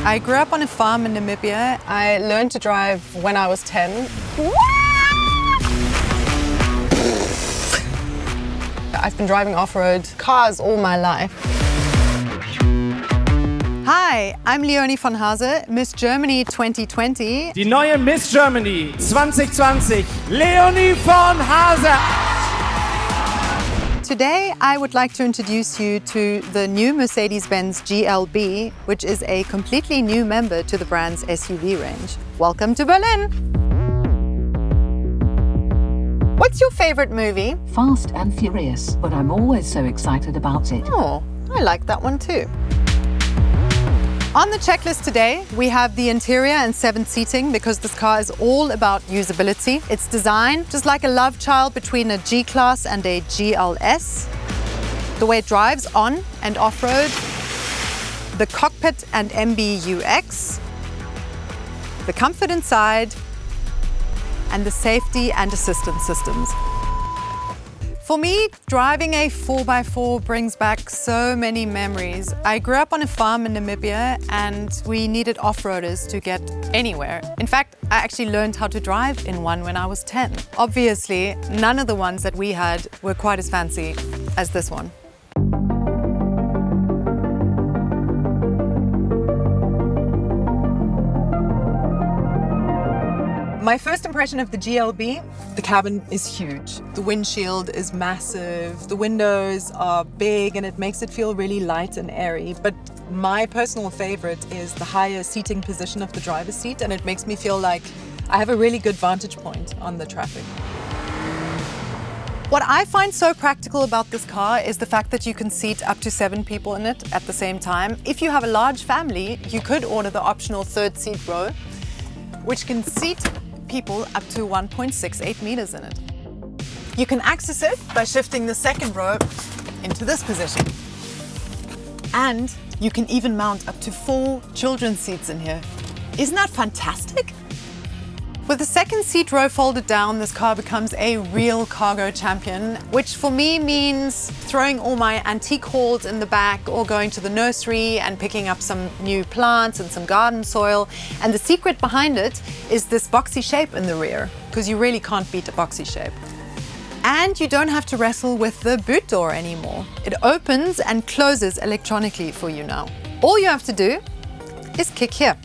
I grew up on a farm in Namibia. I learned to drive when I was 10. I've been driving off-road cars all my life. Hi, I'm Leonie von Hase, Miss Germany 2020. Die neue Miss Germany 2020, Leonie von Hase. Today, I would like to introduce you to the new Mercedes-Benz GLB, which is a completely new member to the brand's SUV range. Welcome to Berlin! What's your favorite movie? Fast and Furious, but I'm always so excited about it. Oh, I like that one too. On the checklist today, we have the interior and 7th seating because this car is all about usability. It's designed just like a love child between a G-Class and a GLS. The way it drives on and off-road, the Cockpit and MBUX, the comfort inside, and the safety and assistance systems. For me, driving a 4x4 brings back so many memories. I grew up on a farm in Namibia and we needed off-roaders to get anywhere. In fact, I actually learned how to drive in one when I was 10. Obviously, none of the ones that we had were quite as fancy as this one. My first impression of the GLB, the cabin is huge. The windshield is massive, the windows are big and it makes it feel really light and airy. But my personal favorite is the higher seating position of the driver's seat, and it makes me feel like I have a really good vantage point on the traffic. What I find so practical about this car is the fact that you can seat up to 7 people in it at the same time. If you have a large family, you could order the optional 3rd seat row, which can seat people up to 1.68 meters in it. You can access it by shifting the 2nd row into this position. And you can even mount up to 4 children's seats in here. Isn't that fantastic? With the 2nd seat row folded down, this car becomes a real cargo champion, which for me means throwing all my antique hauls in the back or going to the nursery and picking up some new plants and some garden soil. And the secret behind it is this boxy shape in the rear, because you really can't beat a boxy shape. And you don't have to wrestle with the boot door anymore. It opens and closes electronically for you now. All you have to do is kick here.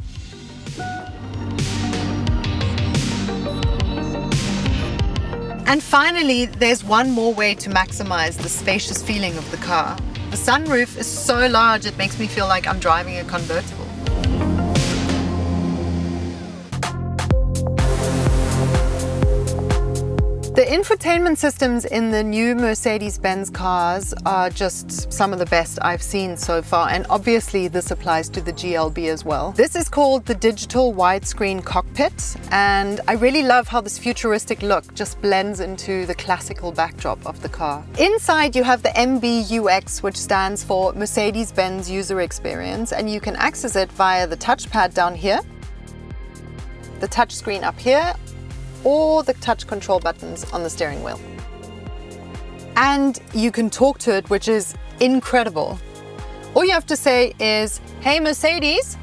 And finally, there's one more way to maximize the spacious feeling of the car. The sunroof is so large it makes me feel like I'm driving a convertible. The infotainment systems in the new Mercedes-Benz cars are just some of the best I've seen so far, and obviously this applies to the GLB as well. This is called the digital widescreen cockpit, and I really love how this futuristic look just blends into the classical backdrop of the car. Inside you have the MBUX, which stands for Mercedes-Benz User Experience, and you can access it via the touchpad down here, the touchscreen up here, or the touch control buttons on the steering wheel. And you can talk to it, which is incredible. All you have to say is, "Hey Mercedes,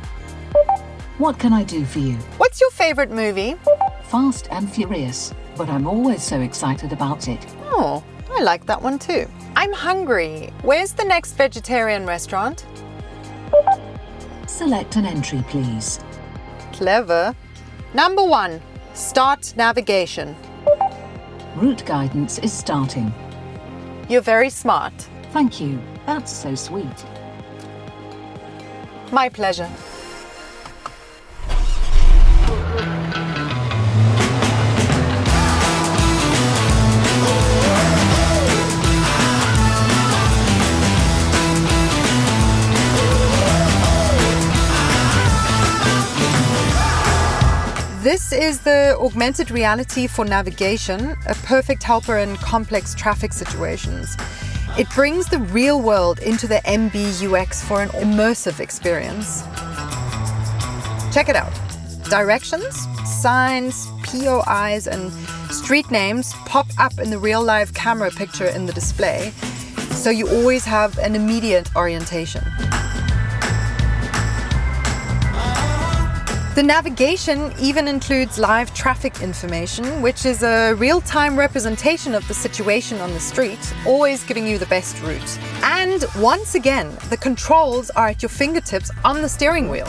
What can I do for you? what's your favorite movie?" Fast and Furious, but I'm always so excited about it. Oh, I like that one too. "I'm hungry. Where's the next vegetarian restaurant?" Select an entry, please. Clever. Number 1, start navigation. Route guidance is starting. You're very smart. Thank you. That's so sweet. My pleasure. This is the augmented reality for navigation, a perfect helper in complex traffic situations. It brings the real world into the MBUX for an immersive experience. Check it out. Directions, signs, POIs, and street names pop up in the real-life camera picture in the display, so you always have an immediate orientation. The navigation even includes live traffic information, which is a real-time representation of the situation on the street, always giving you the best route. And once again, the controls are at your fingertips on the steering wheel.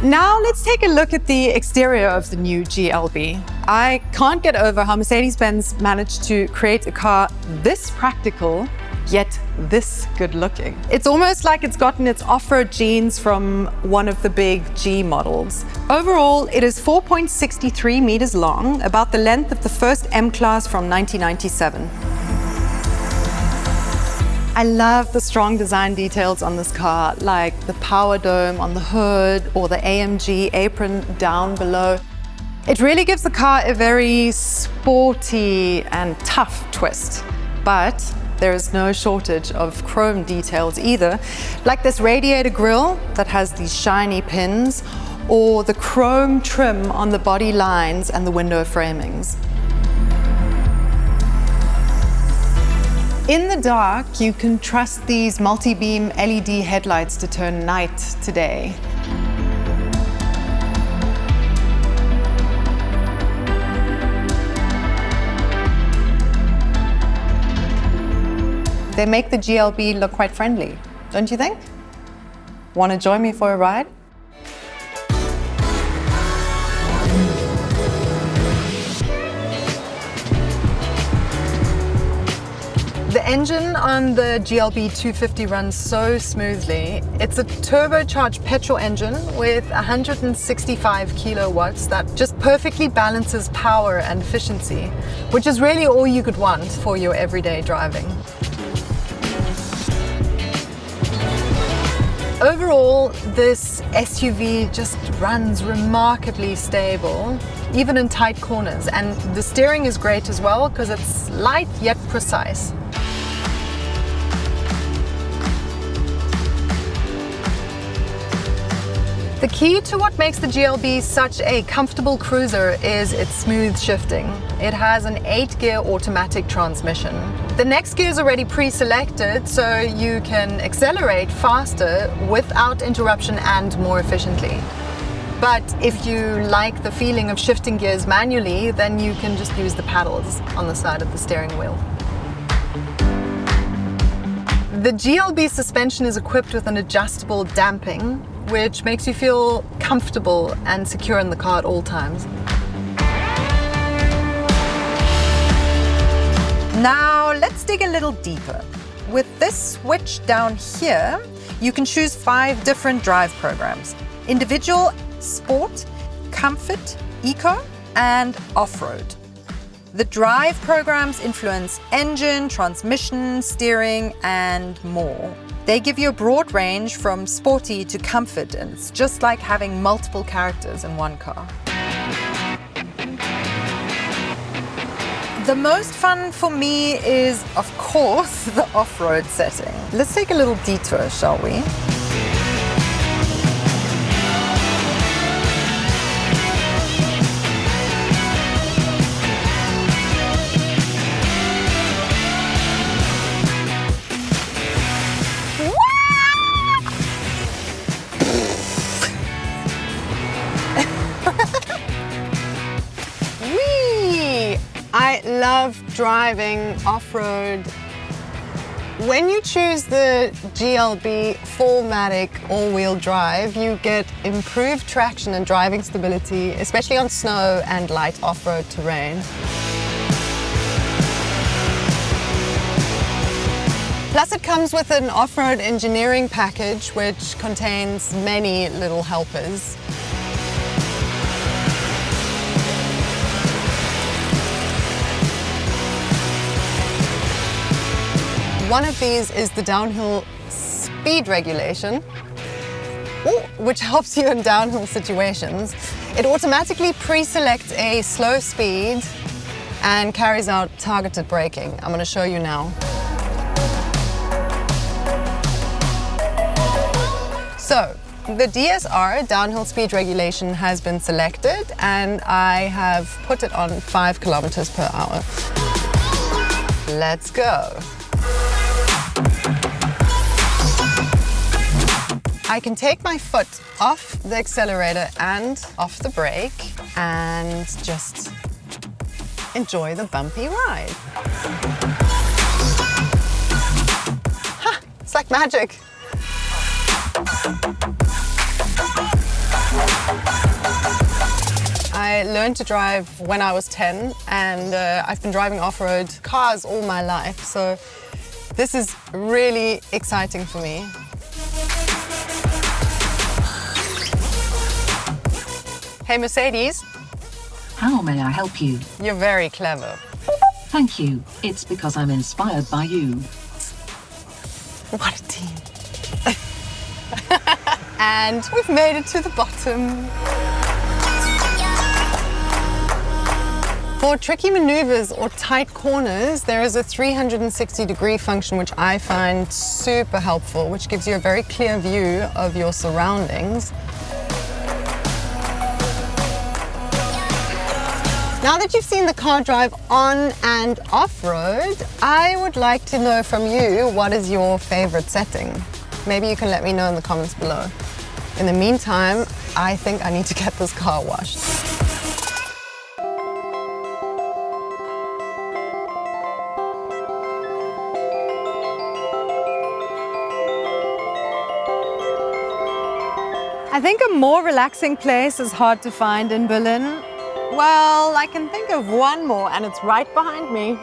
Now let's take a look at the exterior of the new GLB. I can't get over how Mercedes-Benz managed to create a car this practical, yet this good looking. It's almost like it's gotten its off-road genes from one of the big G models. Overall, it is 4.63 meters long, about the length of the first M-Class from 1997. I love the strong design details on this car, like the power dome on the hood or the AMG apron down below. It really gives the car a very sporty and tough twist, but there is no shortage of chrome details either, like this radiator grille that has these shiny pins, or the chrome trim on the body lines and the window framings. In the dark, you can trust these multi-beam LED headlights to turn night to day. They make the GLB look quite friendly, don't you think? Want to join me for a ride? The engine on the GLB 250 runs so smoothly. It's a turbocharged petrol engine with 165 kilowatts that just perfectly balances power and efficiency, which is really all you could want for your everyday driving. Overall, this SUV just runs remarkably stable, even in tight corners, and the steering is great as well because it's light yet precise. The key to what makes the GLB such a comfortable cruiser is its smooth shifting. It has an 8-gear automatic transmission. The next gear is already pre-selected, so you can accelerate faster without interruption and more efficiently. But if you like the feeling of shifting gears manually, then you can just use the paddles on the side of the steering wheel. The GLB suspension is equipped with an adjustable damping, which makes you feel comfortable and secure in the car at all times. Now let's dig a little deeper. With this switch down here, you can choose 5 different drive programs: individual, sport, comfort, eco, and off-road. The drive programs influence engine, transmission, steering, and more. They give you a broad range from sporty to comfort, and it's just like having multiple characters in one car. The most fun for me is, of course, the off-road setting. Let's take a little detour, shall we? I love driving off-road. When you choose the GLB 4MATIC all-wheel drive, you get improved traction and driving stability, especially on snow and light off-road terrain. Plus it comes with an off-road engineering package which contains many little helpers. One of these is the downhill speed regulation, which helps you in downhill situations. It automatically pre-selects a slow speed and carries out targeted braking. I'm going to show you now. So, the DSR, downhill speed regulation, has been selected and I have put it on 5 kilometers per hour. Let's go. I can take my foot off the accelerator and off the brake and just enjoy the bumpy ride. Ha! It's like magic. I learned to drive when I was 10 and I've been driving off-road cars all my life, so this is really exciting for me. Hey Mercedes. How may I help you? You're very clever. Thank you. It's because I'm inspired by you. What a team. And we've made it to the bottom. For tricky maneuvers or tight corners, there is a 360-degree function which I find super helpful, which gives you a very clear view of your surroundings. Now that you've seen the car drive on and off-road, I would like to know from you, what is your favorite setting? Maybe you can let me know in the comments below. In the meantime, I think I need to get this car washed. I think a more relaxing place is hard to find in Berlin. Well, I can think of one more, and it's right behind me.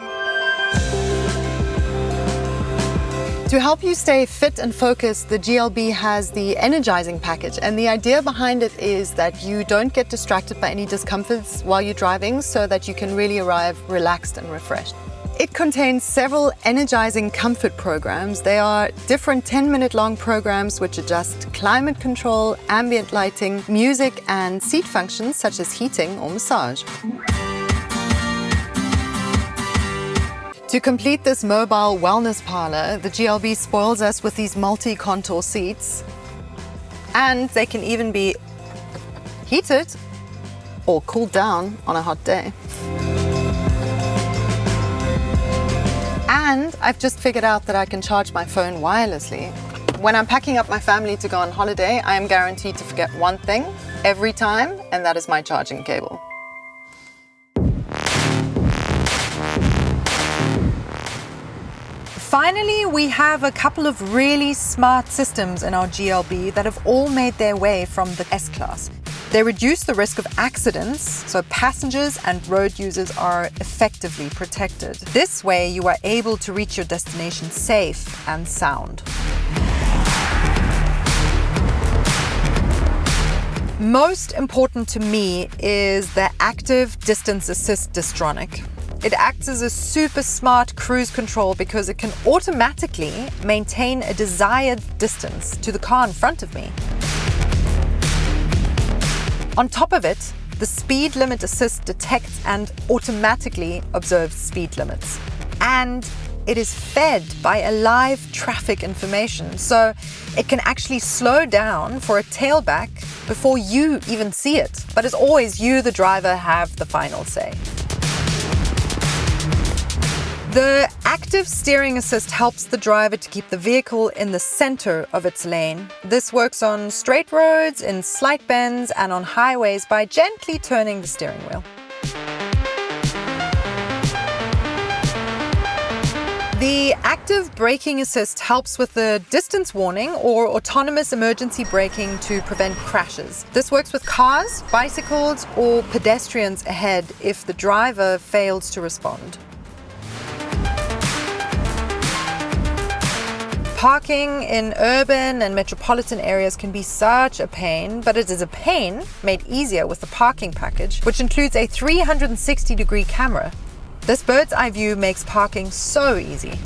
To help you stay fit and focused, the GLB has the energizing package, and the idea behind it is that you don't get distracted by any discomforts while you're driving, so that you can really arrive relaxed and refreshed. It contains several energizing comfort programs. They are different 10-minute long programs which adjust climate control, ambient lighting, music and seat functions such as heating or massage. To complete this mobile wellness parlor, the GLB spoils us with these multi-contour seats. And they can even be heated or cooled down on a hot day. And I've just figured out that I can charge my phone wirelessly. When I'm packing up my family to go on holiday, I am guaranteed to forget one thing every time, and that is my charging cable. Finally, we have a couple of really smart systems in our GLB that have all made their way from the S-Class. They reduce the risk of accidents, so passengers and road users are effectively protected. This way, you are able to reach your destination safe and sound. Most important to me is the active distance assist distronic. It acts as a super smart cruise control because it can automatically maintain a desired distance to the car in front of me. On top of it, the speed limit assist detects and automatically observes speed limits. And it is fed by a live traffic information, so it can actually slow down for a tailback before you even see it. But as always, you, the driver, have the final say. The active steering assist helps the driver to keep the vehicle in the center of its lane. This works on straight roads, in slight bends, and on highways by gently turning the steering wheel. The active braking assist helps with the distance warning or autonomous emergency braking to prevent crashes. This works with cars, bicycles, or pedestrians ahead if the driver fails to respond. Parking in urban and metropolitan areas can be such a pain, but it is a pain made easier with the parking package, which includes a 360-degree camera. This bird's eye view makes parking so easy.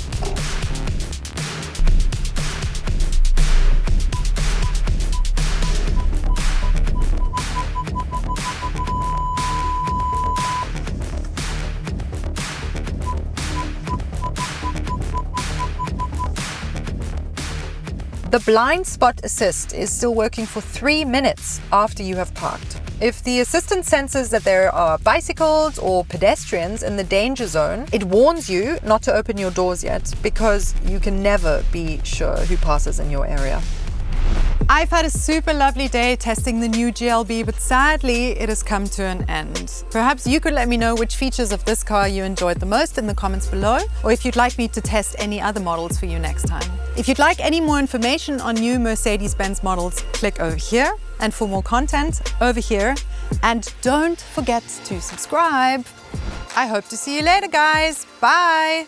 The blind spot assist is still working for 3 minutes after you have parked. If the assistant senses that there are bicycles or pedestrians in the danger zone, it warns you not to open your doors yet, because you can never be sure who passes in your area. I've had a super lovely day testing the new GLB, but sadly it has come to an end. Perhaps you could let me know which features of this car you enjoyed the most in the comments below, or if you'd like me to test any other models for you next time. If you'd like any more information on new Mercedes-Benz models, click over here, and for more content, over here. And don't forget to subscribe. I hope to see you later, guys. Bye!